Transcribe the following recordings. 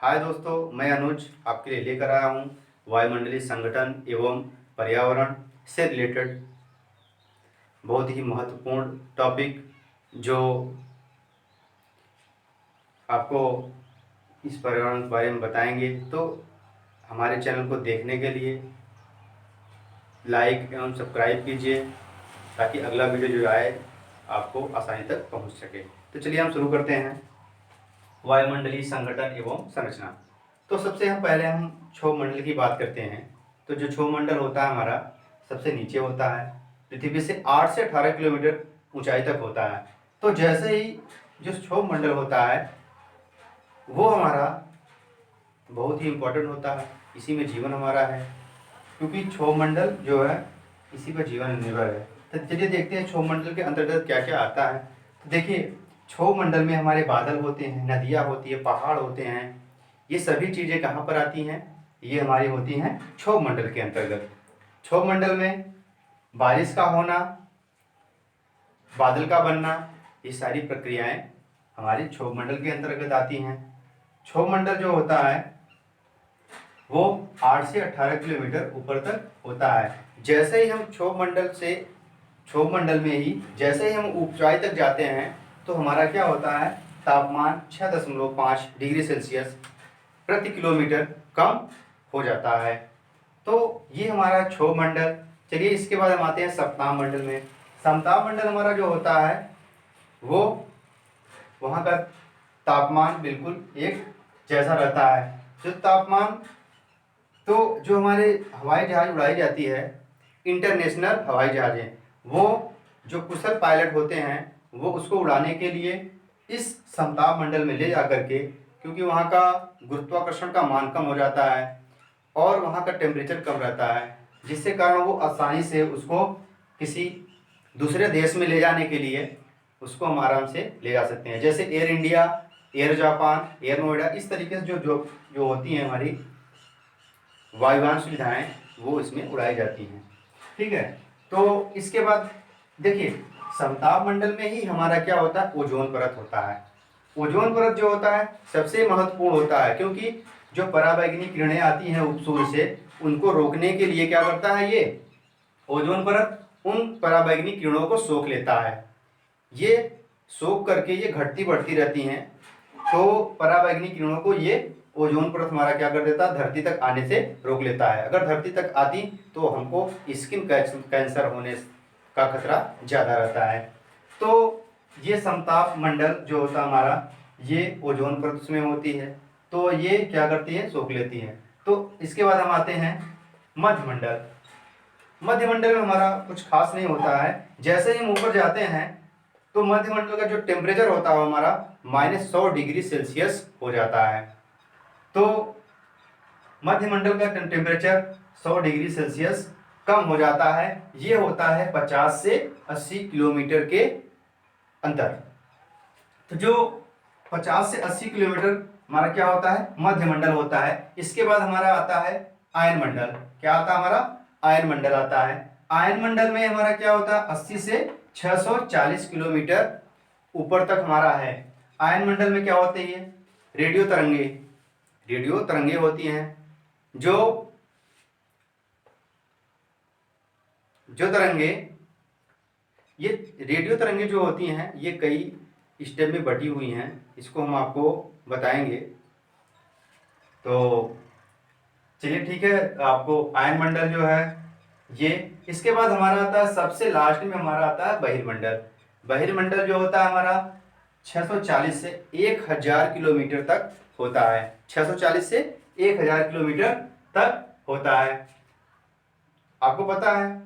हाय दोस्तों, मैं अनुज आपके लिए लेकर आया हूँ वायुमंडलीय संगठन एवं पर्यावरण से रिलेटेड बहुत ही महत्वपूर्ण टॉपिक जो आपको इस पर्यावरण के बारे में बताएंगे। तो हमारे चैनल को देखने के लिए लाइक एवं सब्सक्राइब कीजिए ताकि अगला वीडियो जो आए आपको आसानी तक पहुंच सके। तो चलिए हम शुरू करते हैं वायुमंडलीय संगठन एवं संरचना। तो सबसे पहले हम क्षोभ मंडल की बात करते हैं। तो जो क्षोभ मंडल होता है हमारा सबसे नीचे होता है, पृथ्वी से 8 से 18 किलोमीटर ऊंचाई तक होता है। तो जैसे ही जो क्षोभ मंडल होता है वो हमारा बहुत ही इम्पोर्टेंट होता है, इसी में जीवन हमारा है, क्योंकि क्षोभ मंडल जो है इसी पर जीवन निर्भर है। तो चलिए देखते हैं क्षोभ मंडल के अंतर्गत क्या क्या आता है। तो देखिए, क्षोभ मंडल में हमारे बादल होते हैं, नदियाँ होती है, पहाड़ होते हैं। ये सभी चीज़ें कहाँ पर आती हैं? ये हमारी होती हैं क्षोभ मंडल के अंतर्गत। क्षोभ मंडल में बारिश का होना, बादल का बनना, ये सारी प्रक्रियाएं हमारी क्षोभ मंडल के अंतर्गत आती हैं। क्षोभ मंडल जो होता है वो 8 से 18 किलोमीटर ऊपर तक होता है। जैसे ही हम क्षोभ मंडल में ही जैसे ही हम ऊंचाई तक जाते हैं तो हमारा क्या होता है, तापमान 6.5 डिग्री सेल्सियस प्रति किलोमीटर कम हो जाता है। तो ये हमारा क्षोभ मंडल। चलिए इसके बाद हम आते हैं सप्ताह मंडल में। समताप मंडल हमारा जो होता है वो वहाँ का तापमान बिल्कुल एक जैसा रहता है। जो तापमान तो जो हमारे हवाई जहाज उड़ाई जाती है, इंटरनेशनल हवाई जहाज़ें, वो जो कुशल पायलट होते हैं वो उसको उड़ाने के लिए इस समताप मंडल में ले जा करके, क्योंकि वहाँ का गुरुत्वाकर्षण का मान कम हो जाता है और वहाँ का टेम्परेचर कम रहता है, जिससे कारण वो आसानी से उसको किसी दूसरे देश में ले जाने के लिए उसको हम आराम से ले जा सकते हैं। जैसे air India, air Japan, air Noida, इस तरीके से जो जो जो होती हैं हमारी वायुयान सुविधाएं वो इसमें उड़ाई जाती हैं। ठीक है। तो इसके बाद देखिए, समताप मंडल में ही हमारा क्या होता है, ओजोन परत होता है। ओजोन परत जो होता है सबसे महत्वपूर्ण होता है, क्योंकि जो पराबैंगनी किरणें आती हैं उपसूर्य से उनको रोकने के लिए क्या करता है, ये ओजोन परत उन पराबैंगनी किरणों को सोख लेता है। ये सोख करके ये घटती बढ़ती रहती हैं, तो पराबैंगनी किरणों को ये ओजोन परत हमारा क्या कर देता है, धरती तक आने से रोक लेता है। अगर धरती तक आती तो हमको स्किन कैंसर होने का खतरा ज़्यादा रहता है। तो ये समताप मंडल जो होता है हमारा, ये ओजोन परत उसमें होती है, तो ये क्या करती है, सोख लेती है। तो इसके बाद हम आते हैं मध्य मंडल। मध्य मंडल में हमारा कुछ खास नहीं होता है। जैसे ही हम ऊपर जाते हैं तो मध्य मंडल का जो टेम्परेचर होता है हमारा -100 डिग्री सेल्सियस हो जाता है। तो मध्य मंडल का टेम्परेचर 100 डिग्री सेल्सियस कम हो जाता है। ये होता है 50 से 80 किलोमीटर के अंतर। तो जो 50 से 80 किलोमीटर हमारा क्या होता है, मध्य मंडल होता है। इसके बाद हमारा आता है आयन मंडल। क्या आता है हमारा, आयन मंडल आता है। आयन मंडल में हमारा क्या होता है, 80 से 640 किलोमीटर ऊपर तक हमारा है। आयन मंडल में क्या होते हैं, रेडियो तरंगे होती हैं। जो जो तरंगे ये रेडियो तरंगे जो होती हैं ये कई स्टेप में बटी हुई हैं, इसको हम आपको बताएंगे। तो चलिए ठीक है, आपको आयन मंडल जो है ये। इसके बाद हमारा आता है सबसे लास्ट में हमारा आता है बहिर्मंडल। बहिर्मंडल जो होता है हमारा 640 से 1000 किलोमीटर तक होता है। 640 से 1000 किलोमीटर तक होता है। आपको पता है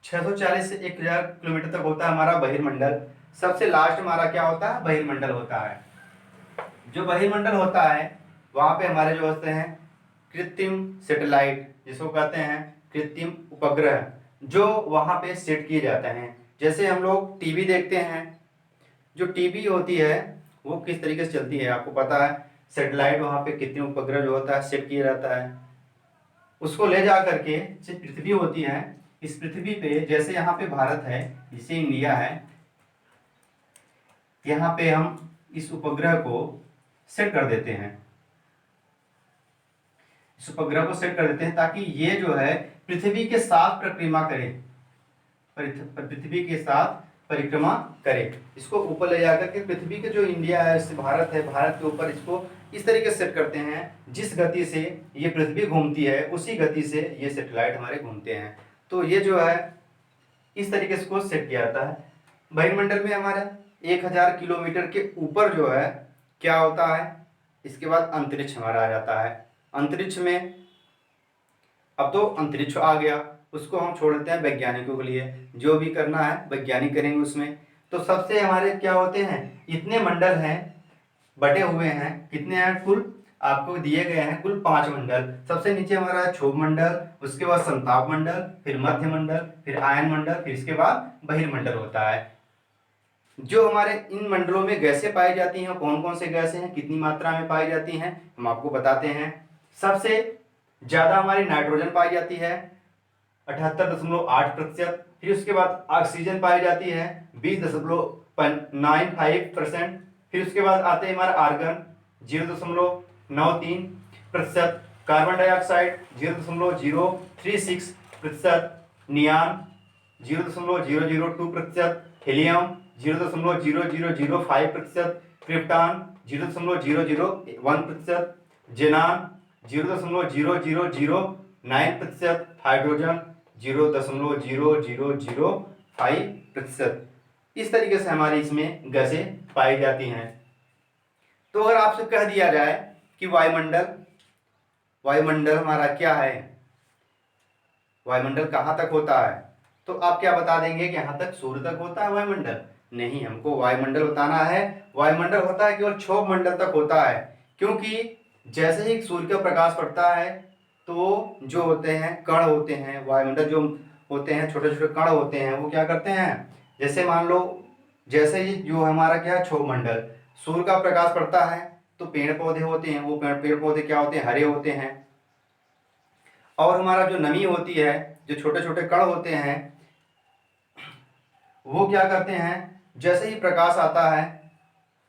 640 से 1000 किलोमीटर तक होता है हमारा बहिर्मंडल। सबसे लास्ट हमारा क्या होता है, बहिर्मंडल होता है। जो बहिर्मंडल होता है वहाँ पे हमारे जो होते हैं कृत्रिम सैटेलाइट, जिसको कहते हैं कृत्रिम उपग्रह, जो वहाँ पे सेट किए जाते हैं। जैसे हम लोग टीवी देखते हैं, जो टीवी होती है वो किस तरीके से चलती है आपको पता है। सैटेलाइट वहाँ पे कृत्रिम उपग्रह जो होता है सेट किया जाता है, उसको ले जा करके जो पृथ्वी होती है, इस पृथ्वी पे जैसे यहाँ पे भारत है, जैसे इंडिया है, यहाँ पे हम इस उपग्रह को सेट कर देते हैं। इस उपग्रह को सेट कर देते हैं ताकि ये जो है पृथ्वी के साथ परिक्रमा करे, पृथ्वी के साथ परिक्रमा करे। इसको ऊपर ले जाकर के पृथ्वी के जो इंडिया है, भारत है, भारत के ऊपर इसको इस तरीके से सेट करते हैं जिस गति से ये पृथ्वी घूमती है उसी गति से ये सैटेलाइट हमारे घूमते हैं। तो ये जो है इस तरीके से इसको सेट किया जाता है। बहिर्मंडल में हमारा 1000 किलोमीटर के ऊपर जो है क्या होता है, इसके बाद अंतरिक्ष हमारा आ जाता है। अंतरिक्ष में अब तो अंतरिक्ष आ गया, उसको हम छोड़ देते हैं वैज्ञानिकों के लिए, जो भी करना है वैज्ञानिक करेंगे उसमें। तो सबसे हमारे क्या होते हैं, इतने मंडल हैं, बटे हुए हैं, कितने हैं कुल आपको दिए गए हैं, कुल 5 मंडल। सबसे नीचे हमारा है क्षोभ मंडल, उसके बाद संताप मंडल, फिर मध्य मंडल, फिर आयन मंडल, फिर इसके बाद बहिर्मंडल होता है। जो हमारे इन मंडलों में गैसें पाई जाती हैं, कौन कौन से गैसें हैं, कितनी मात्रा में पाई जाती हैं, हम आपको बताते हैं। सबसे ज्यादा हमारी नाइट्रोजन पाई जाती है 78.8%, फिर उसके बाद ऑक्सीजन पाई जाती है 20.95%, फिर उसके बाद आते हैं हमारा argon 0.93%, carbon dioxide 0.036%, neon 0.002%, helium 0.0005%, krypton 0.001%, xenon 0.0009%, hydrogen 0.0005%। इस तरीके से हमारी इसमें गैसें पाई जाती हैं। तो अगर आपसे कह दिया जाए कि वायुमंडल हमारा क्या है, वायुमंडल कहाँ तक होता है, तो आप क्या बता देंगे कि यहाँ तक सूर्य तक होता है वायुमंडल? नहीं, हमको वायुमंडल बताना है। वायुमंडल होता है केवल क्षोभ मंडल तक होता है, क्योंकि जैसे ही सूर्य का प्रकाश पड़ता है तो जो होते हैं कण होते हैं, वायुमंडल जो होते हैं छोटे छोटे कण होते हैं, वो क्या करते हैं, जैसे मान लो जैसे ही जो हमारा क्या है क्षोभ मंडल, सूर्य का प्रकाश पड़ता है तो पेड़ पौधे होते हैं, वो पेड़ पौधे क्या होते हैं, हरे होते हैं। और हमारा जो नमी होती है, जो छोटे छोटे कण होते हैं, वो क्या करते हैं, जैसे ही प्रकाश आता है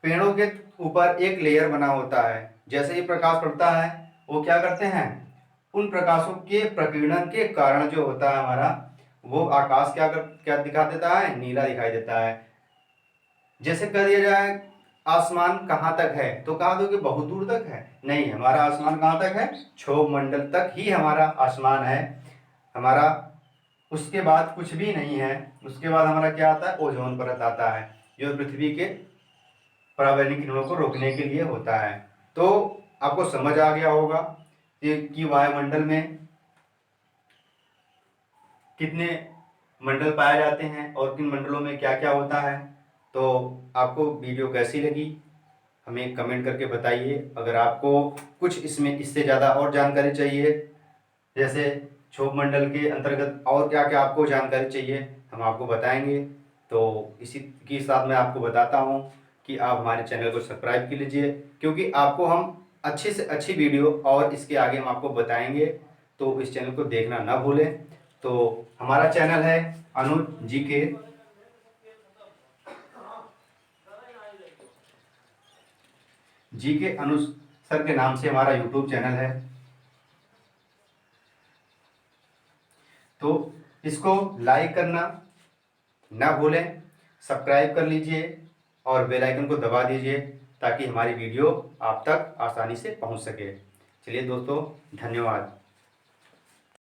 पेड़ों के ऊपर एक लेयर बना होता है, जैसे ही प्रकाश पड़ता है वो क्या करते हैं, उन प्रकाशों के प्रकीर्णन के कारण जो होता है हमारा वो आकाश क्या दिखा देता है, नीला दिखाई देता है। जैसे कह दिया जाए आसमान कहाँ तक है, तो कहा दो कि बहुत दूर तक है। नहीं, हमारा आसमान कहाँ तक है, क्षोभ मंडल तक ही हमारा आसमान है हमारा, उसके बाद कुछ भी नहीं है। उसके बाद हमारा क्या आता है, ओजोन परत आता है, जो पृथ्वी के पराबैंगनी किरणों को रोकने के लिए होता है। तो आपको समझ आ गया होगा कि वायुमंडल में कितने मंडल पाए जाते हैं और किन मंडलों में क्या क्या होता है। तो आपको वीडियो कैसी लगी हमें कमेंट करके बताइए। अगर आपको कुछ इसमें इससे ज़्यादा और जानकारी चाहिए, जैसे क्षोभ मंडल के अंतर्गत और क्या क्या आपको जानकारी चाहिए, हम आपको बताएंगे। तो इसी के साथ मैं आपको बताता हूँ कि आप हमारे चैनल को सब्सक्राइब कर लीजिए, क्योंकि आपको हम अच्छी से अच्छी वीडियो और इसके आगे हम आपको बताएंगे, तो इस चैनल को देखना ना भूलें। तो हमारा चैनल है अनुज जी के अनुज सर के नाम से हमारा यूट्यूब चैनल है। तो इसको लाइक करना ना भूलें, सब्सक्राइब कर लीजिए और बेल आइकन को दबा दीजिए ताकि हमारी वीडियो आप तक आसानी से पहुंच सके। चलिए दोस्तों, धन्यवाद।